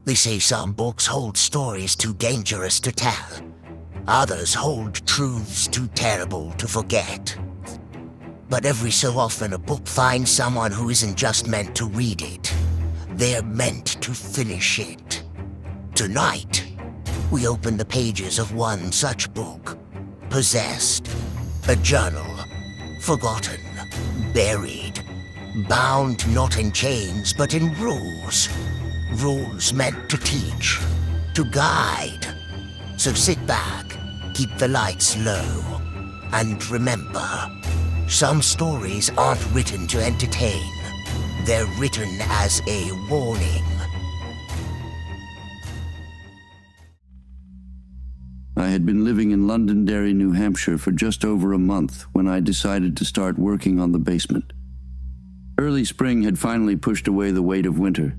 They say some books hold stories too dangerous to tell. Others hold truths too terrible to forget. But every so often a book finds someone who isn't just meant to read it. They're meant to finish it. Tonight, we open the pages of one such book. Possessed. A journal. Forgotten. Buried. Bound not in chains, but in rules. Rules meant to teach. To guide. So sit back, keep the lights low, and remember, some stories aren't written to entertain. They're written as a warning. I had been living in Londonderry, New Hampshire for just over a month when I decided to start working on the basement. Early spring had finally pushed away the weight of winter.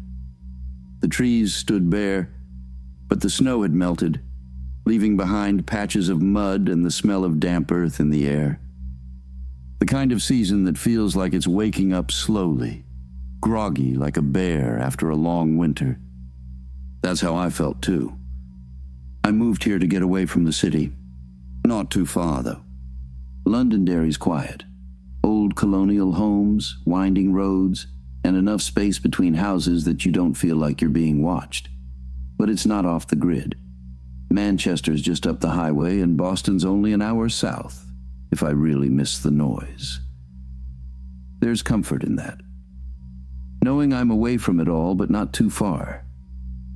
The trees stood bare, but the snow had melted, leaving behind patches of mud and the smell of damp earth in the air. The kind of season that feels like it's waking up slowly, groggy like a bear after a long winter. That's how I felt too. I moved here to get away from the city. Not too far, though. Londonderry's quiet. Old colonial homes, winding roads, and enough space between houses that you don't feel like you're being watched. But it's not off the grid. Manchester's just up the highway, and Boston's only an hour south, if I really miss the noise. There's comfort in that. Knowing I'm away from it all, but not too far.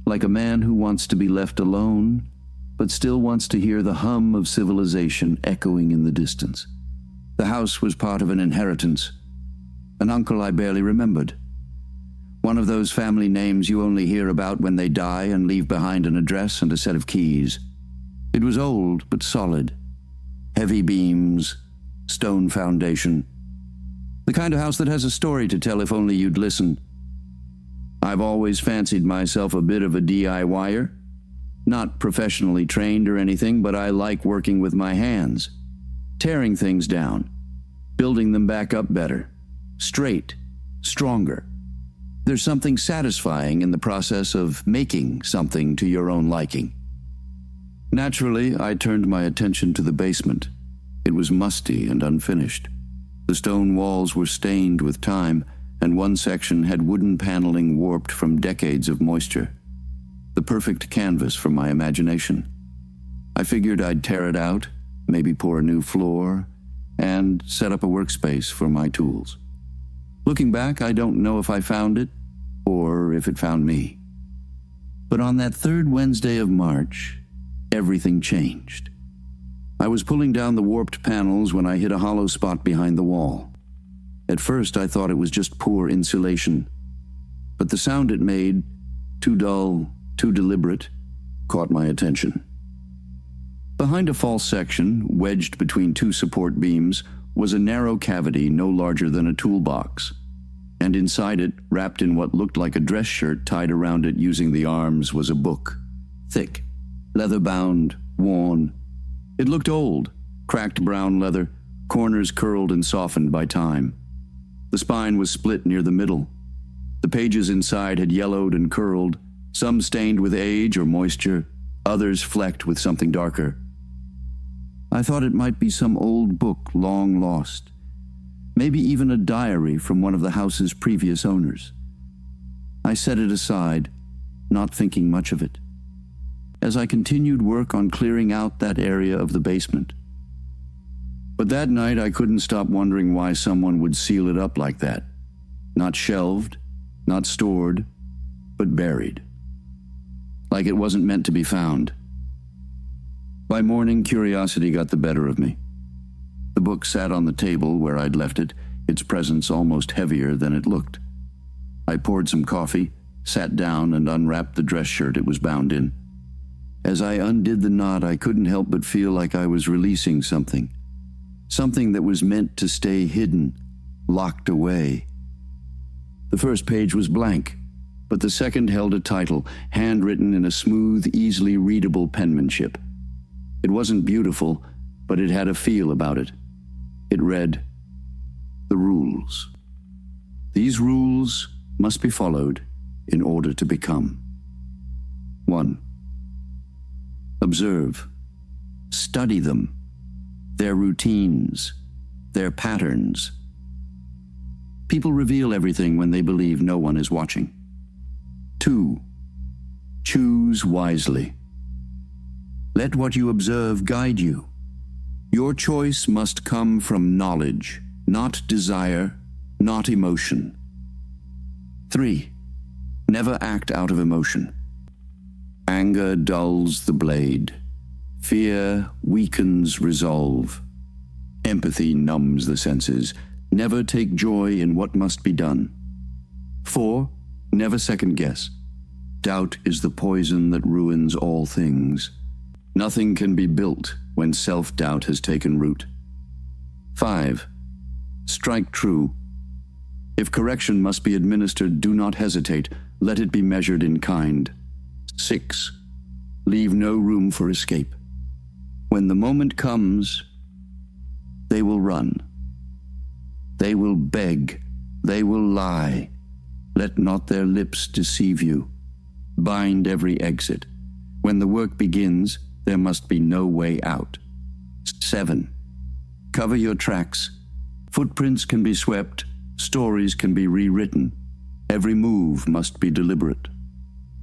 Like a man who wants to be left alone, but still wants to hear the hum of civilization echoing in the distance. The house was part of an inheritance, an uncle I barely remembered. One of those family names you only hear about when they die and leave behind an address and a set of keys. It was old but solid. Heavy beams, stone foundation. The kind of house that has a story to tell if only you'd listen. I've always fancied myself a bit of a DIYer. Not professionally trained or anything, but I like working with my hands. Tearing things down. Building them back up better. Straight. Stronger. There's something satisfying in the process of making something to your own liking. Naturally, I turned my attention to the basement. It was musty and unfinished. The stone walls were stained with time, and one section had wooden paneling warped from decades of moisture. The perfect canvas for my imagination. I figured I'd tear it out, maybe pour a new floor, and set up a workspace for my tools. Looking back, I don't know if I found it, or if it found me. But on that third Wednesday of March, everything changed. I was pulling down the warped panels when I hit a hollow spot behind the wall. At first, I thought it was just poor insulation, but the sound it made, too dull, too deliberate, caught my attention. Behind a false section, wedged between two support beams, was a narrow cavity no larger than a toolbox, and inside it, wrapped in what looked like a dress shirt tied around it using the arms, was a book. Thick, leather-bound, worn. It looked old, cracked brown leather, corners curled and softened by time. The spine was split near the middle. The pages inside had yellowed and curled, some stained with age or moisture, others flecked with something darker. I thought it might be some old book long lost, maybe even a diary from one of the house's previous owners. I set it aside, not thinking much of it, as I continued work on clearing out that area of the basement. But that night I couldn't stop wondering why someone would seal it up like that. Not shelved, not stored, but buried. Like it wasn't meant to be found. By morning, curiosity got the better of me. The book sat on the table where I'd left it, its presence almost heavier than it looked. I poured some coffee, sat down, and unwrapped the dress shirt it was bound in. As I undid the knot, I couldn't help but feel like I was releasing something. Something that was meant to stay hidden, locked away. The first page was blank, but the second held a title, handwritten in a smooth, easily readable penmanship. It wasn't beautiful, but it had a feel about it. It read, "The rules. These rules must be followed in order to become." 1. Observe. Study them. Their routines. Their patterns. People reveal everything when they believe no one is watching. 2. Choose wisely. Let what you observe guide you. Your choice must come from knowledge, not desire, not emotion. 3. Never act out of emotion. Anger dulls the blade. Fear weakens resolve. Empathy numbs the senses. Never take joy in what must be done. 4. Never second guess. Doubt is the poison that ruins all things. Nothing can be built when self-doubt has taken root. 5. Strike true. If correction must be administered, do not hesitate. Let it be measured in kind. 6. Leave no room for escape. When the moment comes, they will run. They will beg. They will lie. Let not their lips deceive you. Bind every exit. When the work begins, there must be no way out. 7. Cover your tracks. Footprints can be swept. Stories can be rewritten. Every move must be deliberate.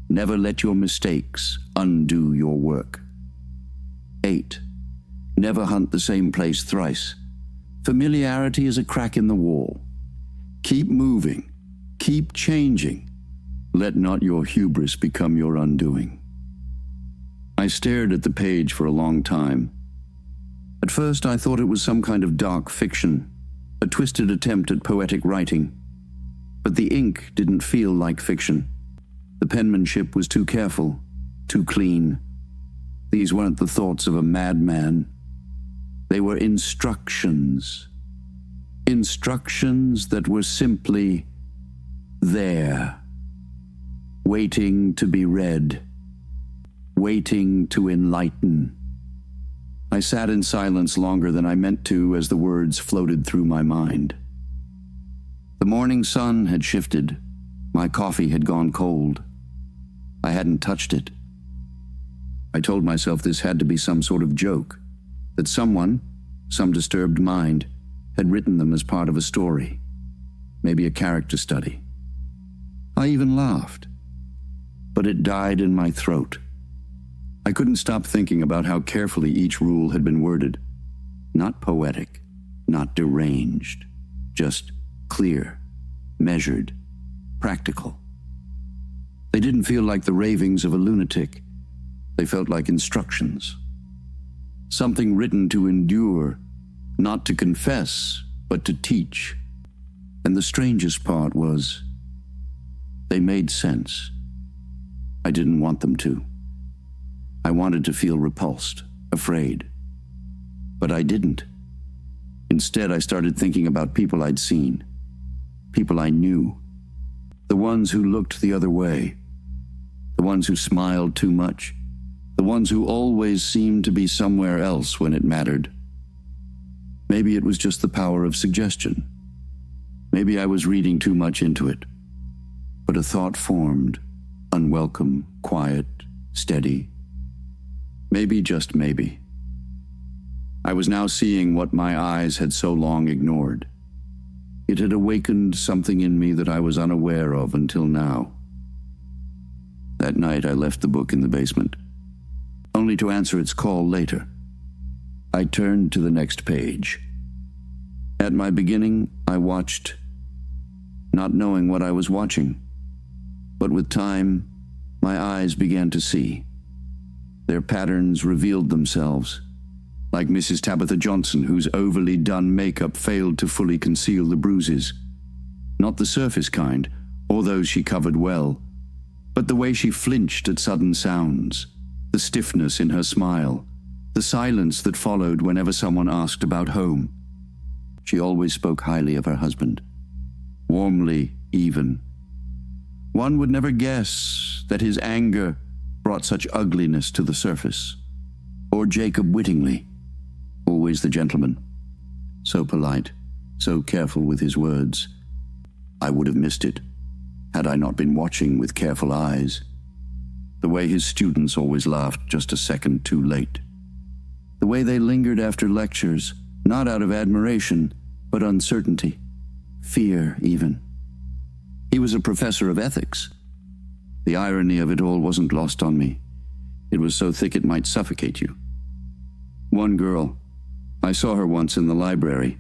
Never let your mistakes undo your work. 8. Never hunt the same place thrice. Familiarity is a crack in the wall. Keep moving. Keep changing. Let not your hubris become your undoing. I stared at the page for a long time. At first I thought it was some kind of dark fiction, a twisted attempt at poetic writing. But the ink didn't feel like fiction. The penmanship was too careful, too clean. These weren't the thoughts of a madman. They were instructions. Instructions that were simply there, waiting to be read, waiting to enlighten. I sat in silence longer than I meant to as the words floated through my mind. The morning sun had shifted. My coffee had gone cold. I hadn't touched it. I told myself this had to be some sort of joke, that someone, some disturbed mind, had written them as part of a story, maybe a character study. I even laughed, but it died in my throat. I couldn't stop thinking about how carefully each rule had been worded. Not poetic, not deranged, just clear, measured, practical. They didn't feel like the ravings of a lunatic. They felt like instructions. Something written to endure, not to confess, but to teach. And the strangest part was, they made sense. I didn't want them to. I wanted to feel repulsed, afraid. But I didn't. Instead, I started thinking about people I'd seen, people I knew, the ones who looked the other way, the ones who smiled too much, the ones who always seemed to be somewhere else when it mattered. Maybe it was just the power of suggestion. Maybe I was reading too much into it. But a thought formed, unwelcome, quiet, steady. Maybe, just maybe. I was now seeing what my eyes had so long ignored. It had awakened something in me that I was unaware of until now. That night I left the book in the basement, only to answer its call later. I turned to the next page. At my beginning, I watched, not knowing what I was watching. But with time, my eyes began to see. Their patterns revealed themselves, like Mrs. Tabitha Johnson, whose overly done makeup failed to fully conceal the bruises. Not the surface kind, or those she covered well, but the way she flinched at sudden sounds, the stiffness in her smile, the silence that followed whenever someone asked about home. She always spoke highly of her husband, warmly even. One would never guess that his anger brought such ugliness to the surface. Or Jacob Whittingley, always the gentleman, so polite, so careful with his words. I would have missed it, had I not been watching with careful eyes. The way his students always laughed just a second too late. The way they lingered after lectures, not out of admiration, but uncertainty, fear even. He was a professor of ethics. The irony of it all wasn't lost on me. It was so thick it might suffocate you. One girl, I saw her once in the library.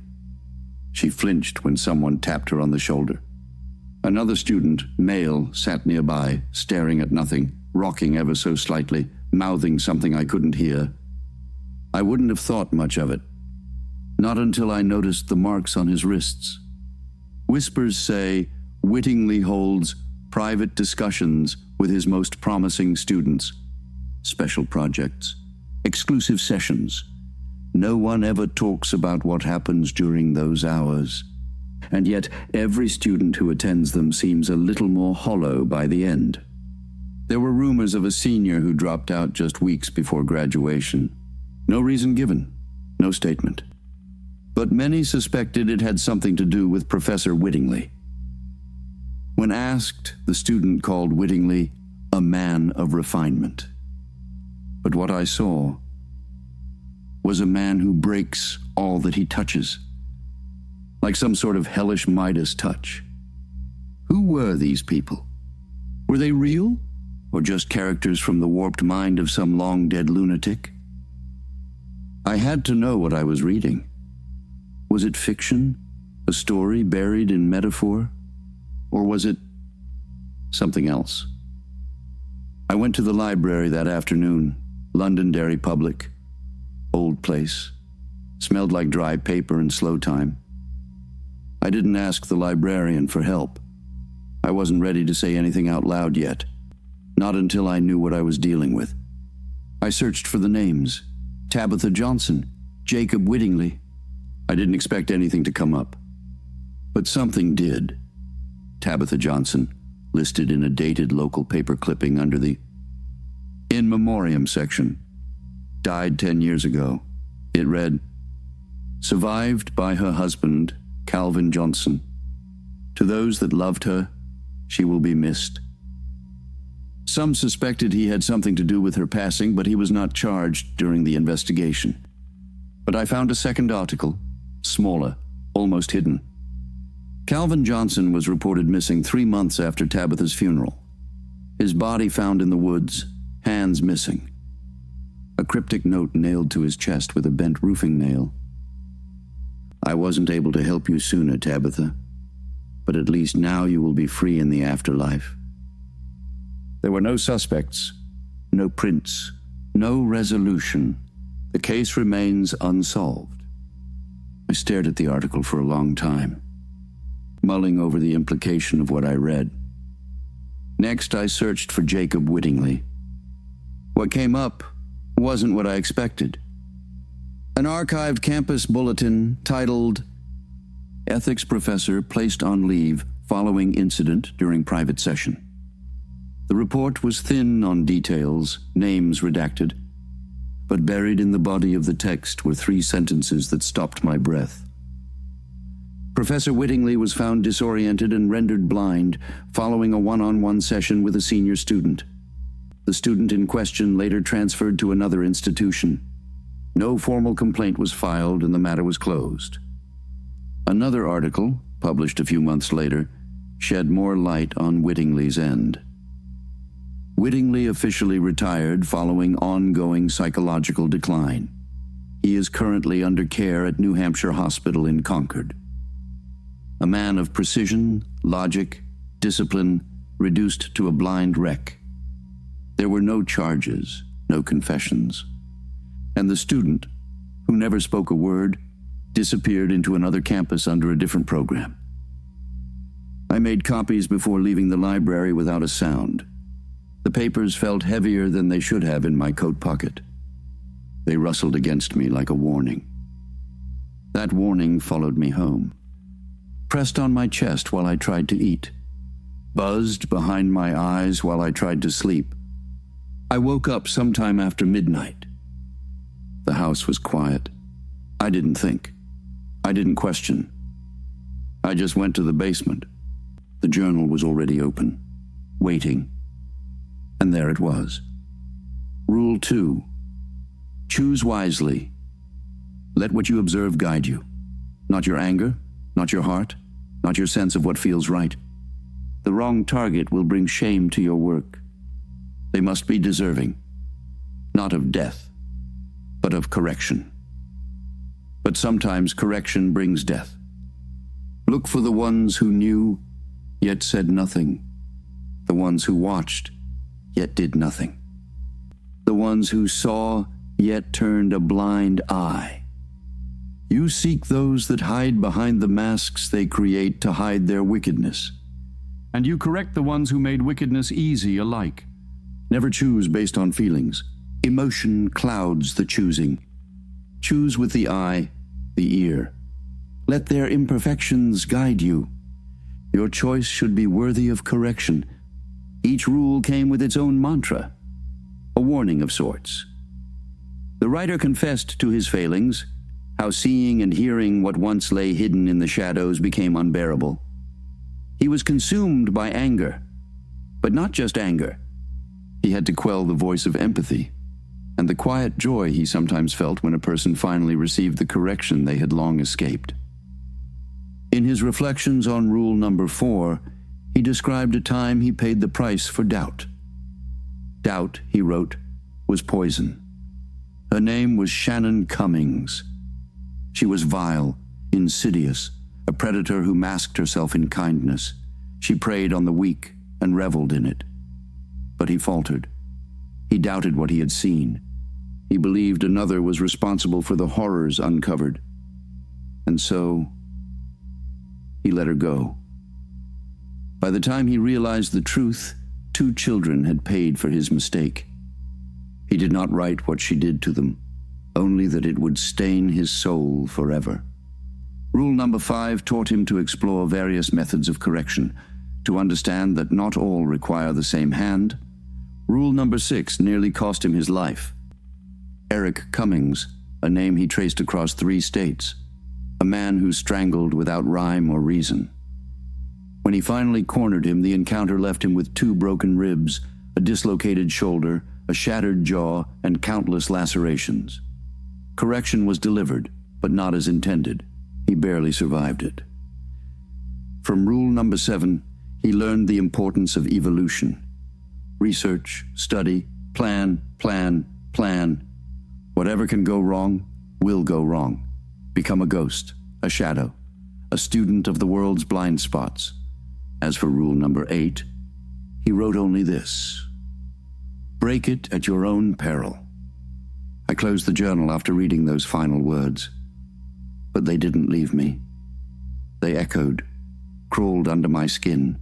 She flinched when someone tapped her on the shoulder. Another student, male, sat nearby, staring at nothing, rocking ever so slightly, mouthing something I couldn't hear. I wouldn't have thought much of it. Not until I noticed the marks on his wrists. Whispers say Whittingley holds private discussions with his most promising students, special projects, exclusive sessions. No one ever talks about what happens during those hours. And yet every student who attends them seems a little more hollow by the end. There were rumors of a senior who dropped out just weeks before graduation. No reason given, no statement. But many suspected it had something to do with Professor Whittingley. When asked, the student called Whittingley a man of refinement. But what I saw was a man who breaks all that he touches, like some sort of hellish Midas touch. Who were these people? Were they real, or just characters from the warped mind of some long-dead lunatic? I had to know what I was reading. Was it fiction, a story buried in metaphor, or was it something else? I went to the library that afternoon, Londonderry Public. Old place. Smelled like dry paper and slow time. I didn't ask the librarian for help. I wasn't ready to say anything out loud yet. Not until I knew what I was dealing with. I searched for the names. Tabitha Johnson, Jacob Whittingley. I didn't expect anything to come up. But something did. Tabitha Johnson, listed in a dated local paper clipping under the In Memoriam section. Died 10 years ago. It read, survived by her husband, Calvin Johnson. To those that loved her, she will be missed. Some suspected he had something to do with her passing, but he was not charged during the investigation. But I found a second article, smaller, almost hidden. Calvin Johnson was reported missing 3 months after Tabitha's funeral. His body found in the woods, hands missing. A cryptic note nailed to his chest with a bent roofing nail. I wasn't able to help you sooner, Tabitha, but at least now you will be free in the afterlife. There were no suspects, no prints, no resolution. The case remains unsolved. I stared at the article for a long time, mulling over the implication of what I read. Next, I searched for Jacob Whittingley. What came up wasn't what I expected. An archived campus bulletin titled, Ethics Professor Placed on Leave Following Incident During Private Session. The report was thin on details, names redacted, but buried in the body of the text were 3 sentences that stopped my breath. Professor Whittingley was found disoriented and rendered blind following a one-on-one session with a senior student. The student in question later transferred to another institution. No formal complaint was filed and the matter was closed. Another article, published a few months later, shed more light on Whittingley's end. Whittingley officially retired following ongoing psychological decline. He is currently under care at New Hampshire Hospital in Concord. A man of precision, logic, discipline, reduced to a blind wreck. There were no charges, no confessions. And the student, who never spoke a word, disappeared into another campus under a different program. I made copies before leaving the library without a sound. The papers felt heavier than they should have in my coat pocket. They rustled against me like a warning. That warning followed me home. Pressed on my chest while I tried to eat. Buzzed behind my eyes while I tried to sleep. I woke up sometime after midnight. The house was quiet. I didn't think. I didn't question. I just went to the basement. The journal was already open, waiting. And there it was. Rule 2. Choose wisely. Let what you observe guide you. Not your anger, not your heart, not your sense of what feels right. The wrong target will bring shame to your work. They must be deserving, not of death, but of correction. But sometimes correction brings death. Look for the ones who knew, yet said nothing. The ones who watched, yet did nothing. The ones who saw, yet turned a blind eye. You seek those that hide behind the masks they create to hide their wickedness. And you correct the ones who made wickedness easy alike. Never choose based on feelings. Emotion clouds the choosing. Choose with the eye, the ear. Let their imperfections guide you. Your choice should be worthy of correction. Each rule came with its own mantra, a warning of sorts. The writer confessed to his failings, how seeing and hearing what once lay hidden in the shadows became unbearable. He was consumed by anger, but not just anger. He had to quell the voice of empathy and the quiet joy he sometimes felt when a person finally received the correction they had long escaped. In his reflections on rule number 4, he described a time he paid the price for doubt. Doubt, he wrote, was poison. Her name was Shannon Cummings. She was vile, insidious, a predator who masked herself in kindness. She preyed on the weak and reveled in it. But he faltered. He doubted what he had seen. He believed another was responsible for the horrors uncovered. And so, he let her go. By the time he realized the truth, 2 children had paid for his mistake. He did not write what she did to them, only that it would stain his soul forever. Rule number 5 taught him to explore various methods of correction, to understand that not all require the same hand. Rule number 6 nearly cost him his life. Eric Cummings, a name he traced across 3 states, a man who strangled without rhyme or reason. When he finally cornered him, the encounter left him with 2 broken ribs, a dislocated shoulder, a shattered jaw, and countless lacerations. Correction was delivered, but not as intended. He barely survived it. From rule number 7, he learned the importance of evolution. Research, study, plan, plan, plan. Whatever can go wrong, will go wrong. Become a ghost, a shadow, a student of the world's blind spots. As for rule number 8, he wrote only this: break it at your own peril. I closed the journal after reading those final words. But they didn't leave me. They echoed, crawled under my skin,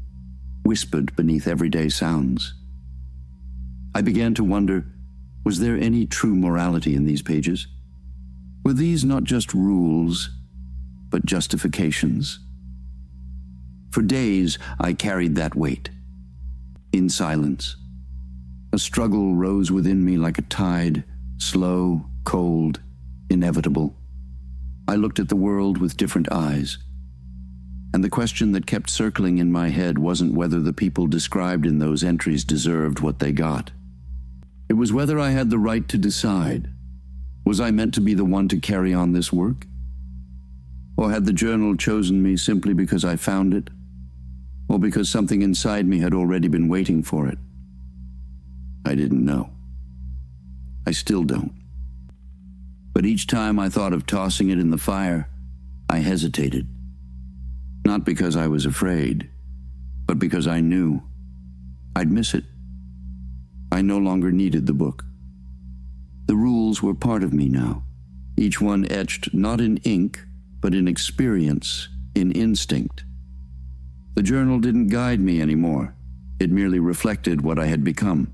whispered beneath everyday sounds. I began to wonder, was there any true morality in these pages? Were these not just rules, but justifications? For days, I carried that weight. In silence, a struggle rose within me like a tide, slow, cold, inevitable. I looked at the world with different eyes. And the question that kept circling in my head wasn't whether the people described in those entries deserved what they got. It was whether I had the right to decide. Was I meant to be the one to carry on this work? Or had the journal chosen me simply because I found it? Or because something inside me had already been waiting for it? I didn't know. I still don't. But each time I thought of tossing it in the fire, I hesitated. Not because I was afraid, but because I knew I'd miss it. I no longer needed the book. The rules were part of me now, each one etched not in ink, but in experience, in instinct. The journal didn't guide me anymore. It merely reflected what I had become.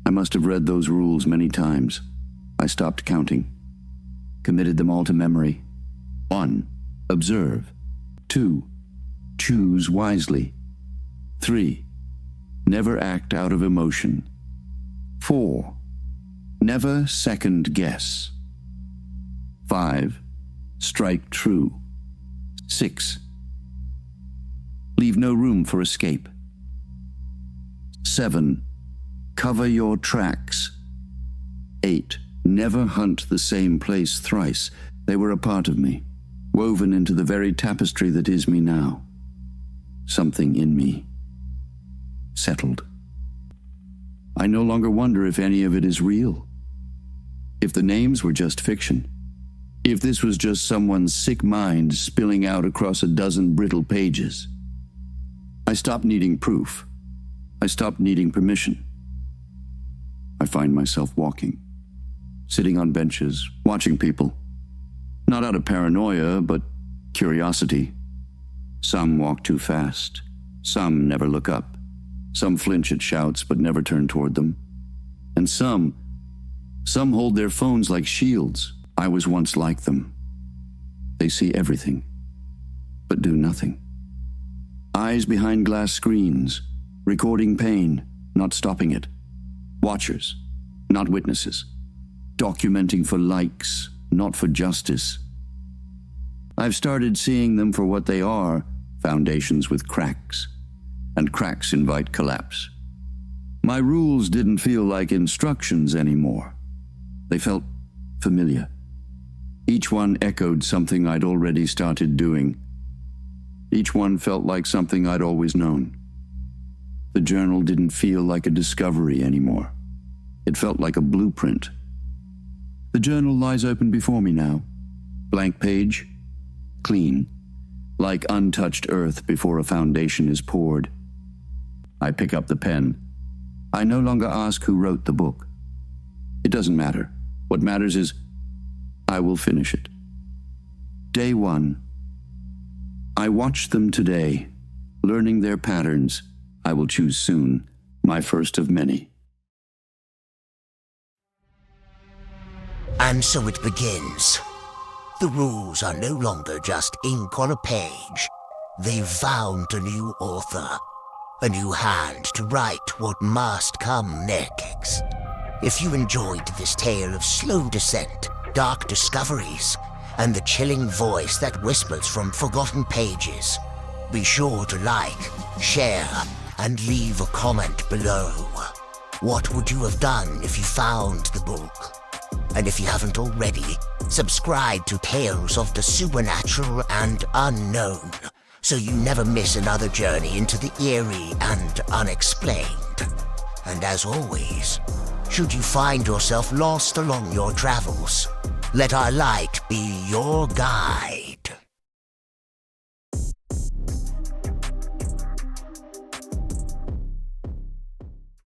I must have read those rules many times. I stopped counting, committed them all to memory. 1. Observe. 2. Choose wisely. 3. Never act out of emotion. 4. Never second guess. 5. Strike true. 6. Leave no room for escape. 7. Cover your tracks. 8. Never hunt the same place thrice. They were a part of me, woven into the very tapestry that is me now. Something in me settled. I no longer wonder if any of it is real. If the names were just fiction. If this was just someone's sick mind spilling out across a dozen brittle pages. I stopped needing proof. I stopped needing permission. I find myself walking, sitting on benches, watching people. Not out of paranoia, but curiosity. Some walk too fast. Some never look up. Some flinch at shouts but never turn toward them. And some hold their phones like shields. I was once like them. They see everything, but do nothing. Eyes behind glass screens, recording pain, not stopping it. Watchers, not witnesses. Documenting for likes, not for justice. I've started seeing them for what they are, foundations with cracks, and cracks invite collapse. My rules didn't feel like instructions anymore. They felt familiar. Each one echoed something I'd already started doing. Each one felt like something I'd always known. The journal didn't feel like a discovery anymore. It felt like a blueprint. The journal lies open before me now. Blank page, clean, like untouched earth before a foundation is poured. I pick up the pen. I no longer ask who wrote the book. It doesn't matter. What matters is I will finish it. Day 1. I watch them today, learning their patterns. I will choose soon, my first of many. And so it begins. The rules are no longer just ink on a page. They've found a new author, a new hand to write what must come next. If you enjoyed this tale of slow descent, dark discoveries, and the chilling voice that whispers from forgotten pages, be sure to like, share, and leave a comment below. What would you have done if you found the book? And if you haven't already, subscribe to Tales of the Supernatural and Unknown, so you never miss another journey into the eerie and unexplained. And as always, should you find yourself lost along your travels, let our light be your guide.